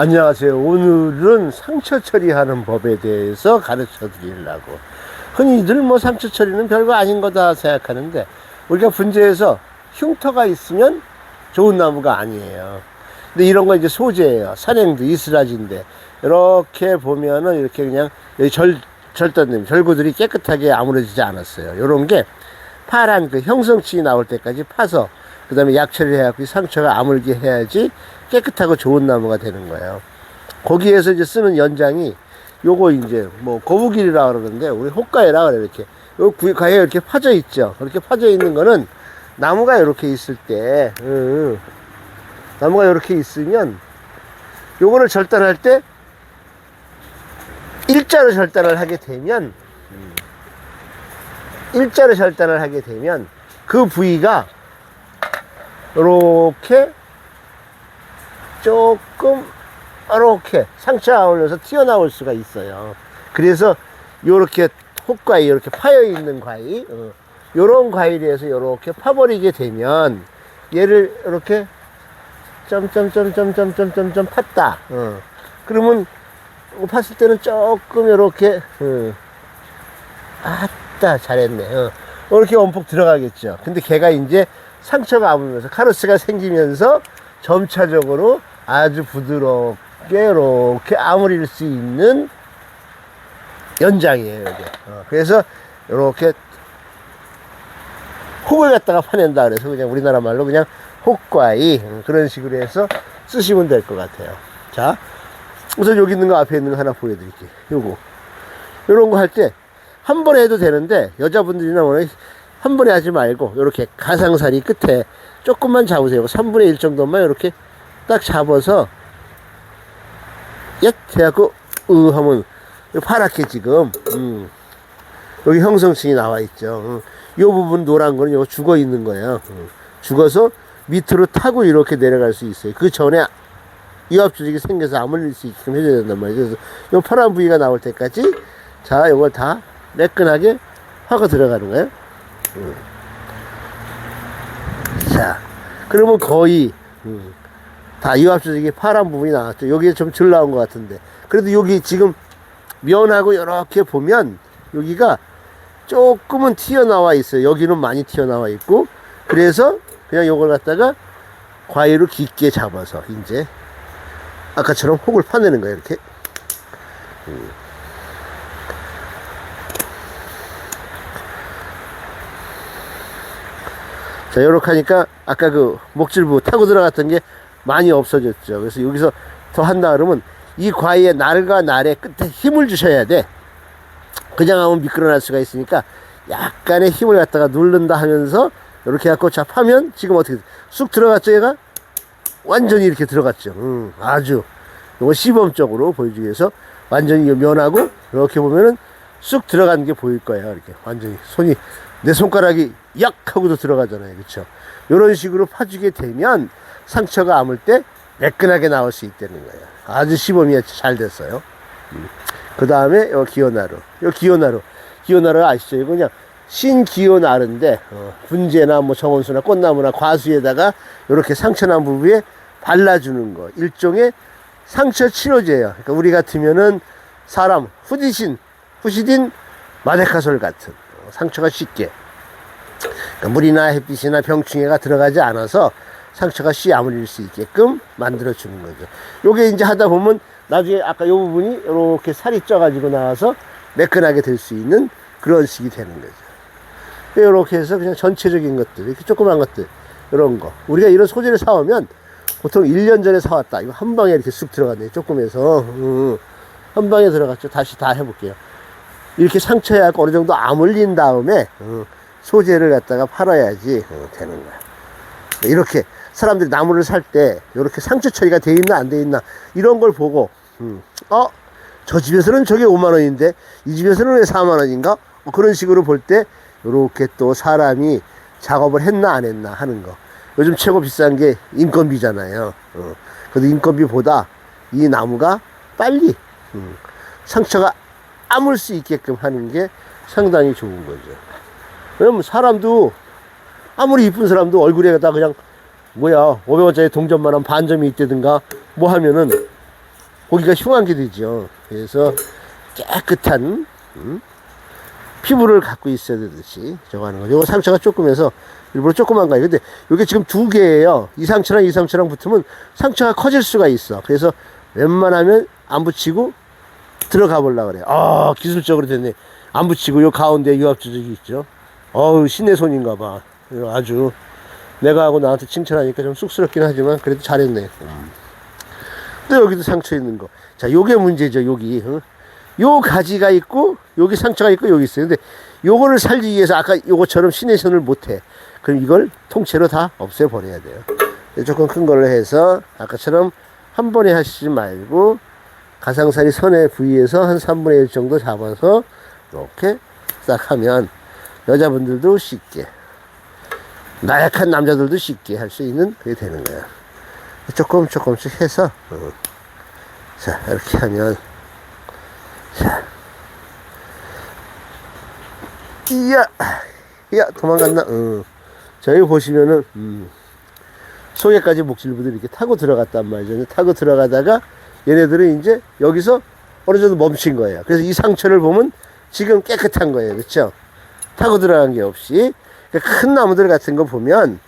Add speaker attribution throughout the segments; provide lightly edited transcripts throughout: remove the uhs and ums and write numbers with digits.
Speaker 1: 안녕하세요. 오늘은 상처 처리하는 법에 대해서 가르쳐 드리려고. 흔히들 뭐 상처 처리는 별거 아닌 거다 생각하는데, 우리가 분재해서 흉터가 있으면 좋은 나무가 아니에요. 근데 이런 거 이제 소재예요. 산행도 이스라지인데, 이렇게 보면은 이렇게 그냥 여기 절단된 절구들이 깨끗하게 아무러지지 않았어요. 요런 게 파란 그 형성층이 나올 때까지 파서 그 다음에 약처리 해갖고 상처가 아물게 해야지 깨끗하고 좋은 나무가 되는 거예요. 거기에서 이제 쓰는 연장이 요거 이제 뭐 거북이라 그러는데 우리 호가에라 그래. 이렇게 요 가에 이렇게 파져 있죠. 그렇게 파져 있는 거는 나무가 이렇게 있을 때 나무가 이렇게 있으면 요거를 절단할 때 일자로 절단을 하게 되면 그 부위가 이렇게 조금 이렇게 상처가 올려서 튀어나올 수가 있어요. 그래서 요렇게 혹과이 이렇게 파여 있는 과일, 요런 과일에서 이렇게 파버리게 되면 얘를 이렇게 점점점점점점점 팠다. 그러면 팠을 때는 조금 이렇게 아따 잘했네. 이렇게 원폭 들어가겠죠. 근데 걔가 이제 상처가 아물면서 카로스가 생기면서 점차적으로 아주 부드럽게 이렇게 아무릴 수 있는 연장이에요, 이게. 그래서 이렇게 혹을 갖다가 파낸다 그래서 그냥 우리나라 말로 그냥 혹과이 그런 식으로 해서 쓰시면 될 것 같아요. 자, 우선 여기 있는 거 앞에 있는 거 하나 보여드릴게요. 요런 거 할 때 한 번에 해도 되는데 여자분들이나 오늘 한 번에 하지 말고 이렇게 가상사리 끝에 조금만 잡으세요. 3분의 1 정도만 이렇게 딱 잡아서 해갖고 하면 파랗게 지금 여기 형성층이 나와 있죠. 요 부분 노란 거는 요거 죽어 있는 거예요. 죽어서 밑으로 타고 이렇게 내려갈 수 있어요. 그 전에 이합 조직이 생겨서 아물릴 수 있게끔 해줘야 된단 말이죠. 그래서 요 파란 부위가 나올 때까지 자 요걸 다 매끈하게 파고 들어가는 거예요. 자, 그러면 거의 다 이합 조직이 파란 부분이 나왔죠. 여기에 좀 덜 나온 것 같은데 그래도 여기 지금 면하고 이렇게 보면 여기가 조금은 튀어나와 있어요. 여기는 많이 튀어나와 있고 그래서 그냥 요걸 갖다가 과일로 깊게 잡아서 이제 아까처럼 혹을 파내는 거예요. 이렇게 자, 요렇게 하니까 아까 그 목질부 타고 들어갔던 게 많이 없어졌죠. 그래서 여기서 더 한다 그러면 이 과일의 날과 날의 끝에 힘을 주셔야 돼. 그냥 하면 미끄러날 수가 있으니까 약간의 힘을 갖다가 누른다 하면서 이렇게 갖고 자 파면 지금 어떻게 쑥 들어갔죠? 얘가 완전히 이렇게 들어갔죠. 아주 이거 시범적으로 보여주기 위해서 완전히 면하고 이렇게 보면은 쑥 들어가는 게 보일 거예요. 이렇게 완전히 손이 내 손가락이 약 하고도 들어가잖아요. 그렇죠? 이런 식으로 파주게 되면 상처가 아물 때 매끈하게 나올 수 있다는 거예요. 아주 시범이 잘 됐어요. 그 다음에 요 기어나루 아시죠? 이거 그냥 신기어나루인데 분재나 뭐 정원수나 꽃나무나 과수에다가 이렇게 상처난 부위에 발라주는 거 일종의 상처 치료제예요. 그러니까 우리 같으면은 사람 후시딘 마데카솔 같은 상처가 쉽게 그러니까 물이나 햇빛이나 병충해가 들어가지 않아서 상처가 쉽게 아물릴 수 있게끔 만들어 주는 거죠. 요게 이제 하다 보면 나중에 아까 요 부분이 이렇게 살이 쪄가지고 나와서 매끈하게 될 수 있는 그런 식이 되는 거죠. 이렇게 해서 그냥 전체적인 것들 이렇게 조그만 것들 이런 거 우리가 이런 소재를 사오면 보통 1년 전에 사왔다 이거 한 방에 이렇게 쑥 들어갔네. 조금 해서 한 방에 들어갔죠. 다시 다 해볼게요. 이렇게 상처에 어느 정도 아물린 다음에 소재를 갖다가 팔아야지 되는 거야. 이렇게 사람들이 나무를 살 때 이렇게 상처 처리가 돼 있나 안 돼 있나 이런 걸 보고 저 집에서는 저게 5만 원인데 이 집에서는 왜 4만 원인가 그런 식으로 볼 때 이렇게 또 사람이 작업을 했나 안 했나 하는 거. 요즘 최고 비싼 게 인건비잖아요. 그래도 인건비보다 이 나무가 빨리 상처가 아물 수 있게끔 하는 게 상당히 좋은 거죠. 왜냐면 사람도 아무리 이쁜 사람도 얼굴에다 그냥 뭐야 500원짜리 동전만 한 반점이 있다든가 뭐 하면은 고기가 흉하게 되죠. 그래서 깨끗한 피부를 갖고 있어야 되듯이 저거 하는 거죠. 이거 상처가 조금해서 일부러 조그만 거예요. 근데 이게 지금 두 개예요. 이 상처랑 이 상처랑 붙으면 상처가 커질 수가 있어. 그래서 웬만하면 안 붙이고 들어가 보려고 그래요. 아, 기술적으로 됐네. 안 붙이고 요 가운데 유압 조절이 있죠. 어우, 신의 손인가 봐. 아주 내가 하고 나한테 칭찬하니까 좀 쑥스럽긴 하지만 그래도 잘했네. 또 여기도 상처 있는 거. 자, 요게 문제죠. 여기 요 가지가 있고 여기 상처가 있고 여기 있어요. 근데 요거를 살리기 위해서 아까 요거처럼 신의 손을 못해. 그럼 이걸 통째로 다 없애버려야 돼요. 조금 큰 걸로 해서 아까처럼 한 번에 하시지 말고 가상살이 선의 부위에서 한 3분의 1 정도 잡아서 이렇게 싹 하면 여자분들도 쉽게, 나약한 남자들도 쉽게 할 수 있는 그게 되는 거야. 조금씩 해서 자, 이렇게 하면, 자, 이야 도망갔나? 자, 여기 보시면은 속에까지 목줄부들이 이렇게 타고 들어갔단 말이죠. 타고 들어가다가 얘네들은 이제 여기서 어느 정도 멈춘 거예요. 그래서 이 상처를 보면 지금 깨끗한 거예요. 그렇죠? 타고 들어간 게 없이. 그러니까 큰 나무들 같은 거 보면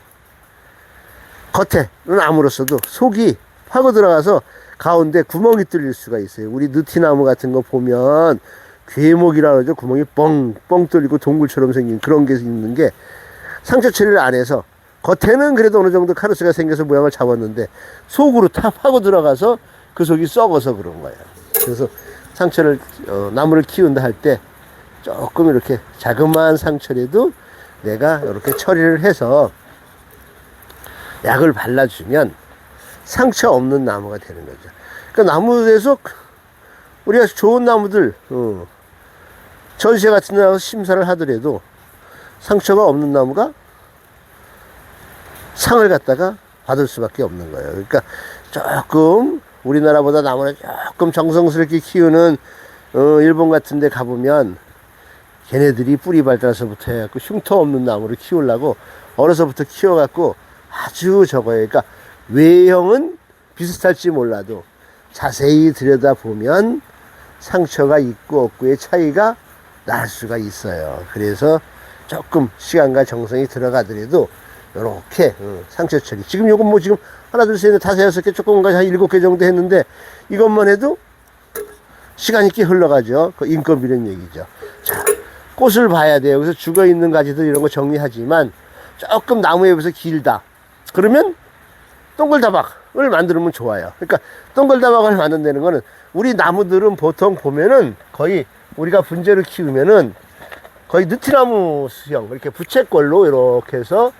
Speaker 1: 겉에는 아무로서도 속이 파고 들어가서 가운데 구멍이 뚫릴 수가 있어요. 우리 느티나무 같은 거 보면 괴목이라 그러죠. 구멍이 뻥뻥 뚫리고 동굴처럼 생긴 그런 게 있는 게 상처 처리를 안 해서 겉에는 그래도 어느 정도 카르스가 생겨서 모양을 잡았는데 속으로 다 파고 들어가서 그 속이 썩어서 그런 거예요. 그래서 상처를 나무를 키운다 할 때 조금 이렇게 자그마한 상처라도 내가 이렇게 처리를 해서 약을 발라주면 상처 없는 나무가 되는 거죠. 그러니까 나무에서 우리가 좋은 나무들 전시회 같은 데 나가서 심사를 하더라도 상처가 없는 나무가 상을 갖다가 받을 수밖에 없는 거예요. 그러니까 조금 우리나라보다 나무를 조금 정성스럽게 키우는 일본 같은 데 가보면 걔네들이 뿌리 발달서부터 해갖고 흉터 없는 나무를 키우려고 어려서부터 키워갖고 아주 저거예요. 그러니까 외형은 비슷할지 몰라도 자세히 들여다보면 상처가 있고 없고의 차이가 날 수가 있어요. 그래서 조금 시간과 정성이 들어가더라도 요렇게 상처 처리. 지금 요건 뭐 지금 하나 둘 셋 넷 다섯 여섯 개 조금 한 7개 정도 했는데 이것만 해도 시간이 꽤 흘러가죠. 그 인건비는 얘기죠. 자, 꽃을 봐야 돼요. 그래서 죽어있는 가지들 이런 거 정리하지만 조금 나무에 비해서 길다. 그러면 동글다박을 만들면 좋아요. 그러니까 동글다박을 만든다는 거는 우리 나무들은 보통 보면은 거의 우리가 분재를 키우면은 거의 느티나무 수형, 이렇게 부채꼴로 이렇게 해서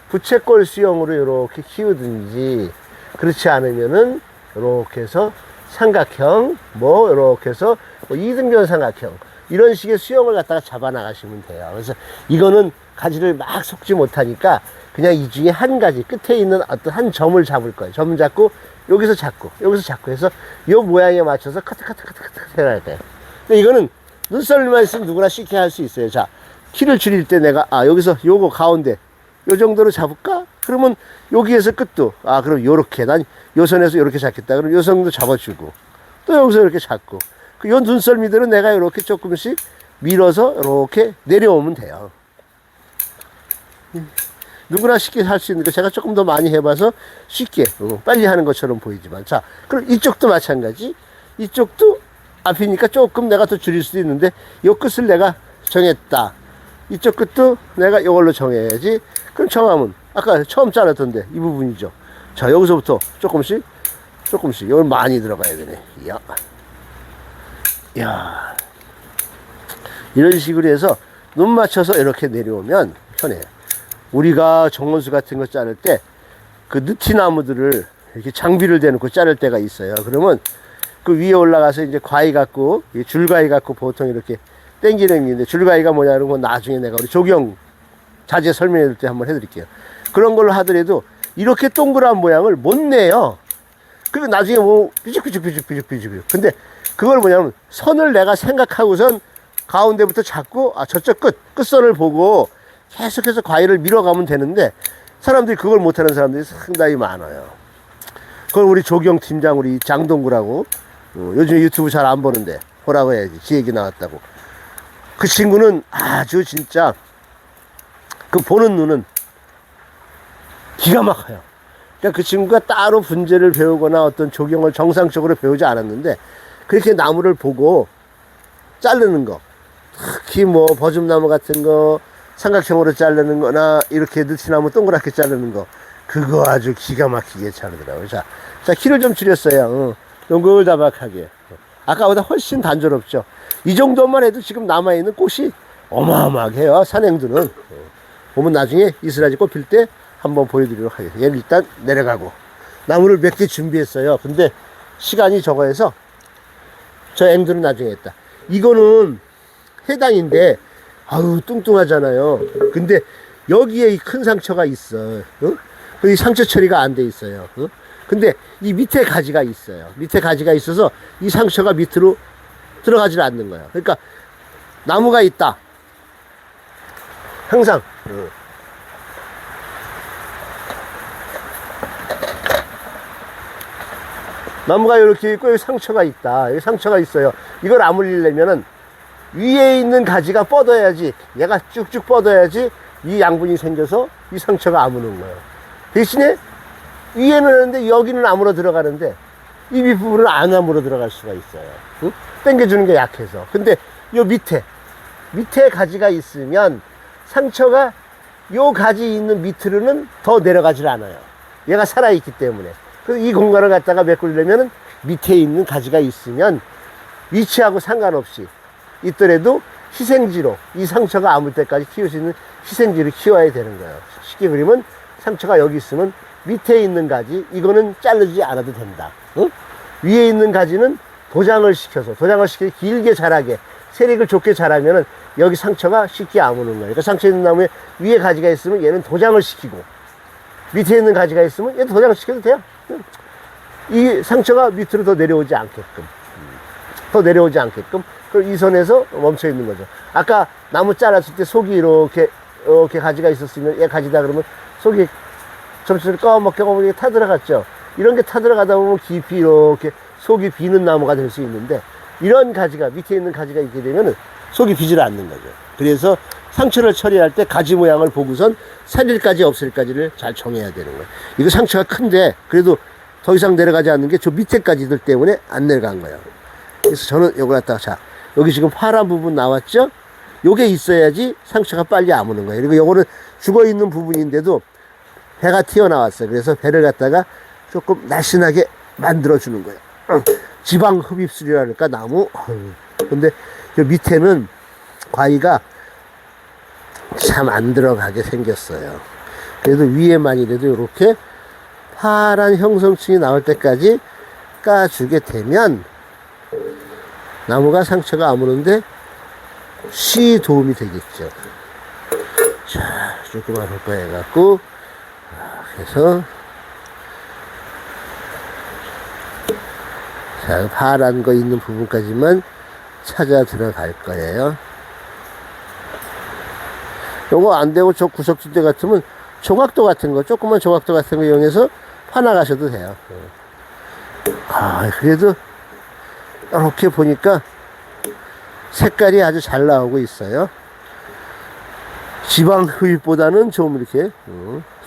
Speaker 1: 부채꼴 수형으로 이렇게 키우든지 그렇지 않으면은 이렇게 해서 삼각형, 뭐 이렇게 해서 뭐 이등변 삼각형 이런 식의 수형을 갖다가 잡아 나가시면 돼요. 그래서 이거는 가지를 막 속지 못하니까 그냥 이 중에 한 가지 끝에 있는 어떤 한 점을 잡을 거예요. 점 잡고 여기서 잡고 해서 요 모양에 맞춰서 카트 해야 돼요. 근데 이거는 눈썰미만 있으면 누구나 쉽게 할 수 있어요. 자, 키를 줄일 때 내가 여기서 요거 가운데 요 정도로 잡을까? 그러면 여기에서 끝도 그럼 요렇게 난 요 선에서 요렇게 잡겠다. 그럼 요 선도 잡아주고 또 여기서 이렇게 잡고 요 눈썰미들은 내가 이렇게 조금씩 밀어서 이렇게 내려오면 돼요. 누구나 쉽게 할 수 있는 거 제가 조금 더 많이 해봐서 쉽게 빨리 하는 것처럼 보이지만 자, 그럼 이쪽도 마찬가지. 이쪽도 앞이니까 조금 내가 더 줄일 수도 있는데 요 끝을 내가 정했다. 이쪽 끝도 내가 이걸로 정해야지. 그럼 정하면 아까 처음 잘랐던데 이 부분이죠. 자, 여기서부터 조금씩 이걸 많이 들어가야 되네. 야, 이런 식으로 해서 눈 맞춰서 이렇게 내려오면 편해요. 우리가 정원수 같은 거 자를 때 그 느티나무들을 이렇게 장비를 대놓고 자를 때가 있어요. 그러면 그 위에 올라가서 이제 가위 갖고 줄가위 갖고 보통 이렇게 땡기는 게 있는데 줄가위가 뭐냐는 건 나중에 내가 우리 조경 자재 설명해 줄 때 한번 해드릴게요. 그런 걸로 하더라도 이렇게 동그란 모양을 못 내요. 그리고 나중에 뭐 삐죽삐죽. 근데 그걸 뭐냐면 선을 내가 생각하고선 가운데부터 잡고 저쪽 끝선을 보고 계속해서 과일을 밀어가면 되는데 사람들이 그걸 못하는 사람들이 상당히 많아요. 그걸 우리 조경 팀장 우리 장동구라고 요즘 유튜브 잘 안 보는데 보라고 해야지. 지 얘기 나왔다고. 그 친구는 아주 진짜 그 보는 눈은 기가 막혀요. 그러니까 그 친구가 따로 분재를 배우거나 어떤 조경을 정상적으로 배우지 않았는데 그렇게 나무를 보고 자르는 거, 특히 뭐 버즘나무 같은 거 삼각형으로 자르는 거나 이렇게 느티나무 동그랗게 자르는 거, 그거 아주 기가 막히게 자르더라고요. 자, 키를 좀 줄였어요. 동글다박하게. 아까보다 훨씬 단조롭죠. 이 정도만 해도 지금 남아있는 꽃이 어마어마하게요. 산행들은. 보면 나중에 이스라지 꽃 필 때 한번 보여드리도록 하겠습니다. 얘는 일단 내려가고. 나무를 몇 개 준비했어요. 근데 시간이 적어서 저 앵두는 나중에 했다. 이거는 해당인데 아유 뚱뚱하잖아요. 근데 여기에 이 큰 상처가 있어. 이 상처 처리가 안 돼 있어요. 근데 이 밑에 가지가 있어요. 밑에 가지가 있어서 이 상처가 밑으로 들어가질 않는 거예요. 그러니까 나무가 있다. 항상 나무가 이렇게 있고 여기 상처가 있다. 여기 상처가 있어요. 이걸 아물리려면은 위에 있는 가지가 뻗어야지, 얘가 쭉쭉 뻗어야지 이 양분이 생겨서 이 상처가 아무는 거예요. 대신에 위에는 하는데 여기는 아물어 들어가는데 이 밑부분은 안 아물어 들어갈 수가 있어요. 응? 당겨주는 게 약해서. 근데 요 밑에 가지가 있으면 상처가 요 가지 있는 밑으로는 더 내려가질 않아요. 얘가 살아있기 때문에. 그래서 이 공간을 갖다가 메꾸려면은 밑에 있는 가지가 있으면 위치하고 상관없이 있더라도 희생지로 이 상처가 아물 때까지 키울 수 있는 희생지를 키워야 되는 거예요. 쉽게 그리면 상처가 여기 있으면 밑에 있는 가지 이거는 자르지 않아도 된다. 응? 위에 있는 가지는 도장을 시켜서 길게 자라게 세력을 좋게 자라면은 여기 상처가 쉽게 아무는 거예요. 그러니까 상처 있는 나무에 위에 가지가 있으면 얘는 도장을 시키고 밑에 있는 가지가 있으면 얘도 도장을 시켜도 돼요. 이 상처가 밑으로 더 내려오지 않게끔 이 선에서 멈춰 있는 거죠. 아까 나무 잘랐을 때 속이 이렇게 가지가 있었으면 얘 가지다 그러면 속이 점점 꺼먹게 타들어갔죠. 이런 게 타들어가다 보면 깊이 이렇게 속이 비는 나무가 될 수 있는데 이런 가지가 밑에 있는 가지가 있게 되면 속이 비질 않는 거죠. 그래서 상처를 처리할 때 가지 모양을 보고선 살일까지 없을까지를 잘 정해야 되는 거예요. 이거 상처가 큰데 그래도 더 이상 내려가지 않는 게 저 밑에까지들 때문에 안 내려간 거예요. 그래서 저는 요걸 갖다가 자 여기 지금 파란 부분 나왔죠? 요게 있어야지 상처가 빨리 아무는 거예요. 그리고 요거는 죽어 있는 부분인데도 배가 튀어나왔어요. 그래서 배를 갖다가 조금 날씬하게 만들어 주는 거예요. 지방 흡입술이라 그럴까 나무. 근데 요 밑에는 과위가 참 안 들어가게 생겼어요. 그래도 위에만이라도 이렇게 파란 형성층이 나올 때까지 까주게 되면 나무가 상처가 아무는데 쉬 도움이 되겠죠. 자, 조그만 홀과 해갖고 해서 자, 파란 거 있는 부분까지만 찾아 들어갈 거예요. 요거 안 되고 저 구석진대 같으면 조각도 같은 거, 조그만 조각도 같은 거 이용해서 파나가셔도 돼요. 그래도 이렇게 보니까 색깔이 아주 잘 나오고 있어요. 지방 흡입보다는 좀 이렇게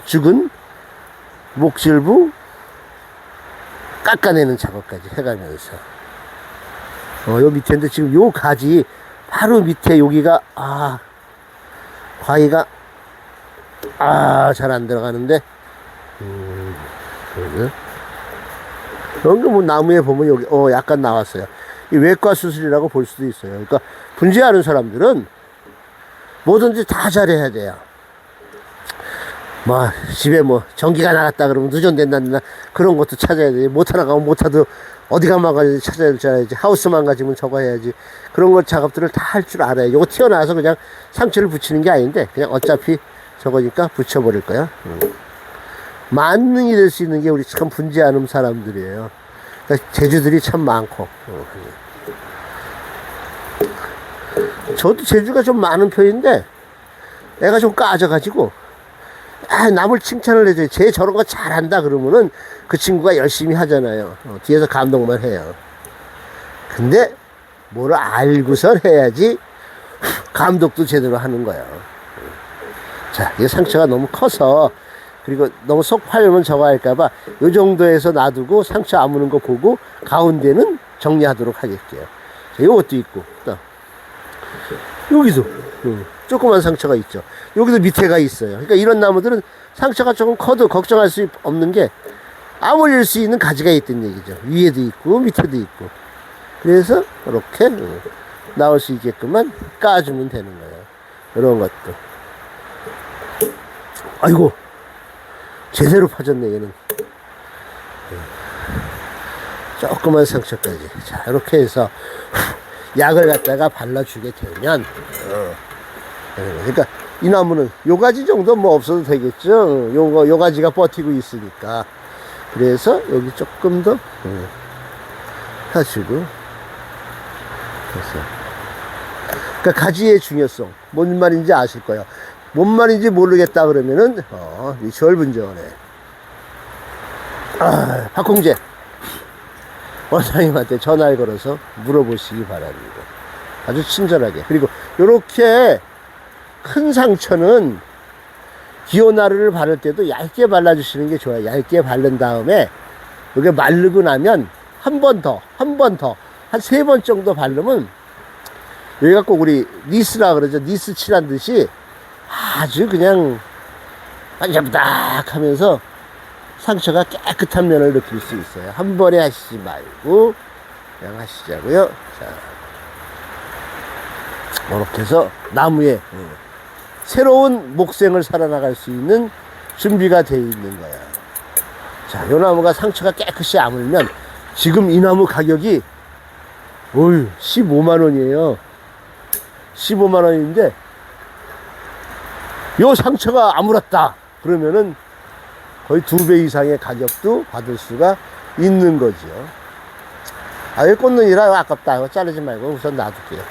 Speaker 1: 죽은 목질부 깎아내는 작업까지 해가면서 요 밑에인데 지금 요 가지 바로 밑에 여기가 과위가 잘 안 들어가는데 여기 뭐 나무에 보면 여기 약간 나왔어요. 이 외과 수술이라고 볼 수도 있어요. 그러니까 분재하는 사람들은 뭐든지 다 잘해야 돼요. 뭐 집에 뭐 전기가 나갔다 그러면 누전된다나 그런 것도 찾아야 돼. 못 하나 가면 못하도 어디가 망가지 찾아야 줄 알아야지. 하우스 망가지면 저거 해야지. 그런 것 작업들을 다 할 줄 알아요. 요거 튀어나와서 그냥 상처를 붙이는 게 아닌데 그냥 어차피 저거니까 붙여버릴 거야. 만능이 될 수 있는 게 우리 참 분재하는 사람들이에요. 그러니까 재주들이 참 많고. 저도 재주가 좀 많은 편인데 애가 좀 까져가지고 남을 칭찬을 해줘요. 쟤 저런 거 잘한다 그러면은 그 친구가 열심히 하잖아요. 뒤에서 감동만 해요. 근데 뭘 알고선 해야지 감독도 제대로 하는 거예요. 자, 이 상처가 너무 커서, 그리고 너무 속 파려면 저거 할까봐 요 정도에서 놔두고 상처 아무는 거 보고 가운데는 정리하도록 하겠게요. 자, 요것도 있고, 또 여기도 조그만 상처가 있죠. 여기도 밑에가 있어요. 그러니까 이런 나무들은 상처가 조금 커도 걱정할 수 없는 게 아물릴 수 있는 가지가 있다는 얘기죠. 위에도 있고 밑에도 있고. 그래서 이렇게 나올 수 있게끔만 까주면 되는 거예요. 이런 것도. 아이고, 제대로 파졌네 얘는. 조그만 상처까지. 자, 이렇게 해서 약을 갖다가 발라주게 되면 그러니까 이 나무는 요 가지 정도 뭐 없어도 되겠죠. 요 가지가 버티고 있으니까. 그래서 여기 조금 더 하시고. 그러니까 가지의 중요성 뭔 말인지 아실 거예요. 뭔 말인지 모르겠다 그러면은 이 절분전에 박홍재 원장님한테 전화를 걸어서 물어보시기 바랍니다. 아주 친절하게. 그리고 요렇게 큰 상처는 기온나루를 바를 때도 얇게 발라주시는 게 좋아요. 얇게 바른 다음에 이게 마르고 나면 한 번 더 한 3번 정도 바르면 여기가 꼭 우리 니스라 그러죠. 니스 칠한 듯이 아주 그냥 반짝부닥 하면서 상처가 깨끗한 면을 느낄 수 있어요. 한 번에 하시지 말고 그냥 하시자고요. 자, 이렇게 해서 나무에 새로운 목생을 살아나갈 수 있는 준비가 되어 있는 거야. 자, 이 나무가 상처가 깨끗이 아물면 지금 이 나무 가격이 15만 원이에요. 15만 원인데 요 상처가 아물었다 그러면은 거의 2배 이상의 가격도 받을 수가 있는 거죠. 이 꽃눈이라 아깝다. 이거 자르지 말고 우선 놔둘게요.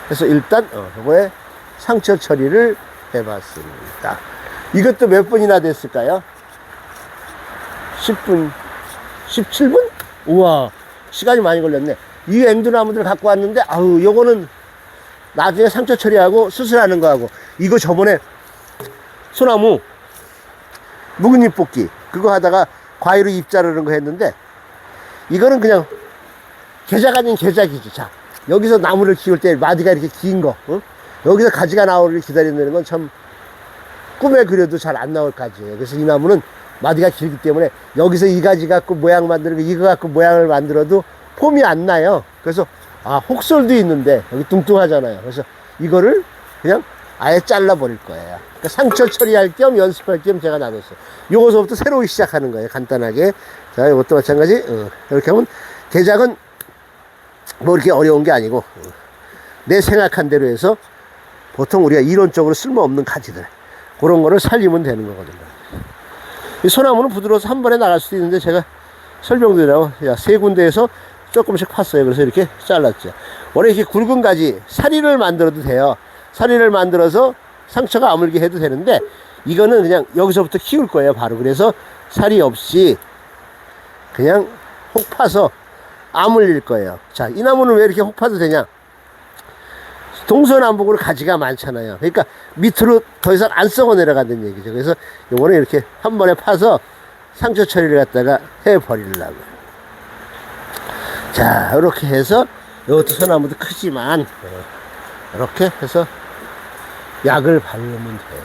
Speaker 1: 그래서 일단 요거에 상처 처리를 해봤습니다. 이것도 몇 분이나 됐을까요? 10분 17분? 우와, 시간이 많이 걸렸네. 이 앵두나무들 갖고 왔는데 요거는 나중에 상처 처리하고 수술하는 거하고, 이거 저번에 소나무 묵은잎 뽑기 그거 하다가 과일로 잎 자르는 거 했는데, 이거는 그냥 계작 아닌 계작이지. 자, 여기서 나무를 키울 때 마디가 이렇게 긴 거, 여기서 가지가 나오기를 기다리는 건 참 꿈에 그려도 잘 안 나올 가지예요. 그래서 이 나무는 마디가 길기 때문에 여기서 이 가지 갖고 모양 만들고 이거 갖고 모양을 만들어도 폼이 안 나요. 그래서 혹솔도 있는데 여기 뚱뚱하잖아요. 그래서 이거를 그냥 아예 잘라버릴 거예요. 그러니까 상처 처리할 겸 연습할 겸 제가 나눴어요. 요거서부터 새로 시작하는 거예요. 간단하게. 자, 이것도 마찬가지. 이렇게 하면 개작은 뭐 이렇게 어려운 게 아니고 내 생각한 대로 해서 보통 우리가 이론적으로 쓸모없는 가지들 그런 거를 살리면 되는 거거든요. 이 소나무는 부드러워서 한 번에 나갈 수도 있는데 제가 설명드리라고 3군데에서 조금씩 팠어요. 그래서 이렇게 잘랐죠. 원래 이렇게 굵은 가지 사리를 만들어도 돼요. 사리를 만들어서 상처가 아물게 해도 되는데 이거는 그냥 여기서부터 키울 거예요. 바로. 그래서 사리 없이 그냥 혹 파서 아물릴 거예요. 자, 이 나무는 왜 이렇게 혹 파도 되냐? 동서남북으로 가지가 많잖아요. 그러니까 밑으로 더 이상 안 썩어 내려간다는 얘기죠. 그래서 요거는 이렇게 한 번에 파서 상처 처리를 갖다가 해버리려고. 자, 이렇게 해서 이것도 소나무도 크지만 이렇게 해서 약을 바르면 돼요.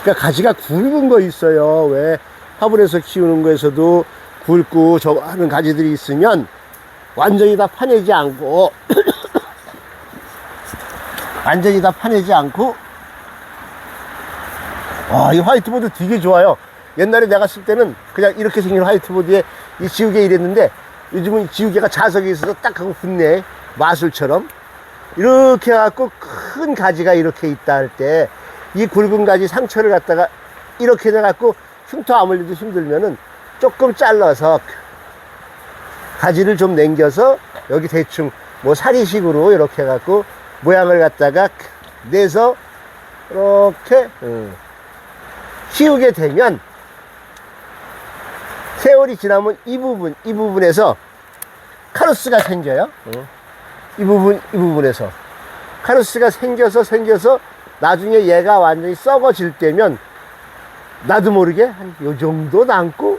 Speaker 1: 그러니까 가지가 굵은 거 있어요. 왜 화분에서 키우는 거에서도 굵고 저 하는 가지들이 있으면 완전히 다 파내지 않고 완전히 다 파내지 않고, 이 화이트보드 되게 좋아요. 옛날에 내가 쓸 때는 그냥 이렇게 생긴 화이트보드에 이 지우개 이랬는데 요즘은 지우개가 자석이 있어서 딱 하고 붙네. 마술처럼. 이렇게 해갖고 큰 가지가 이렇게 있다 할 때 이 굵은 가지 상처를 갖다가 이렇게 해갖고 흉터 아물기도 힘들면은 조금 잘라서 가지를 좀 남겨서 여기 대충 뭐 사리식으로 이렇게 해갖고 모양을 갖다가 내서 이렇게 키우게 되면 세월이 지나면 이 부분에서 카로스가 생겨요. 이 부분에서. 카로스가 생겨서 나중에 얘가 완전히 썩어질 때면 나도 모르게 한 요 정도 남고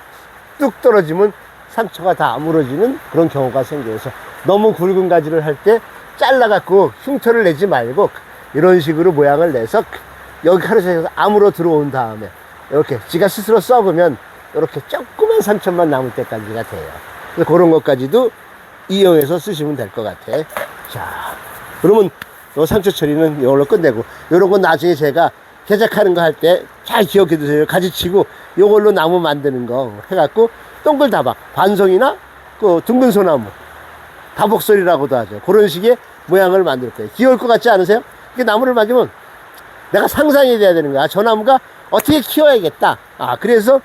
Speaker 1: 뚝 떨어지면 상처가 다 아물어지는 그런 경우가 생겨서 너무 굵은 가지를 할 때 잘라갖고 흉터를 내지 말고 이런 식으로 모양을 내서 여기 카로스에서 암으로 들어온 다음에 이렇게 지가 스스로 썩으면 이렇게 조그만 상처만 남을 때까지가 돼요. 그래서 그런 것까지도 이용해서 쓰시면 될 것 같아. 자, 그러면 요 상처 처리는 이걸로 끝내고, 요런 건 나중에 제가 개작하는 거 할 때 잘 기억해 두세요. 가지치고 요걸로 나무 만드는 거 해갖고 동글다박, 반송이나 그 둥근 소나무, 다복설이라고도 하죠. 그런 식의 모양을 만들 거예요. 귀여울 것 같지 않으세요? 이게 나무를 만지면 내가 상상이 돼야 되는 거야. 저 나무가 어떻게 키워야겠다. 그래서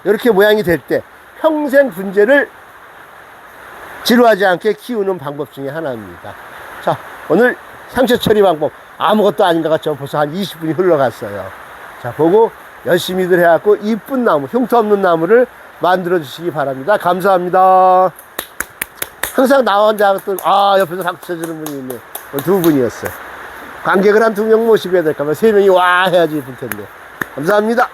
Speaker 1: 이렇게 모양이 될 때 평생 분재를 지루하지 않게 키우는 방법 중에 하나입니다. 자, 오늘 상처 처리 방법 아무것도 아닌 것 같죠. 벌써 한 20분이 흘러갔어요. 자, 보고 열심히들 해갖고 이쁜 나무, 흉터 없는 나무를 만들어 주시기 바랍니다. 감사합니다. 항상 나 혼자 옆에서 박수 쳐주는 분이 있네. 두 분이었어요. 관객을 한 2명 모시고 해야 될까봐 3명이 와 해야지 이쁠 텐데. 감사합니다.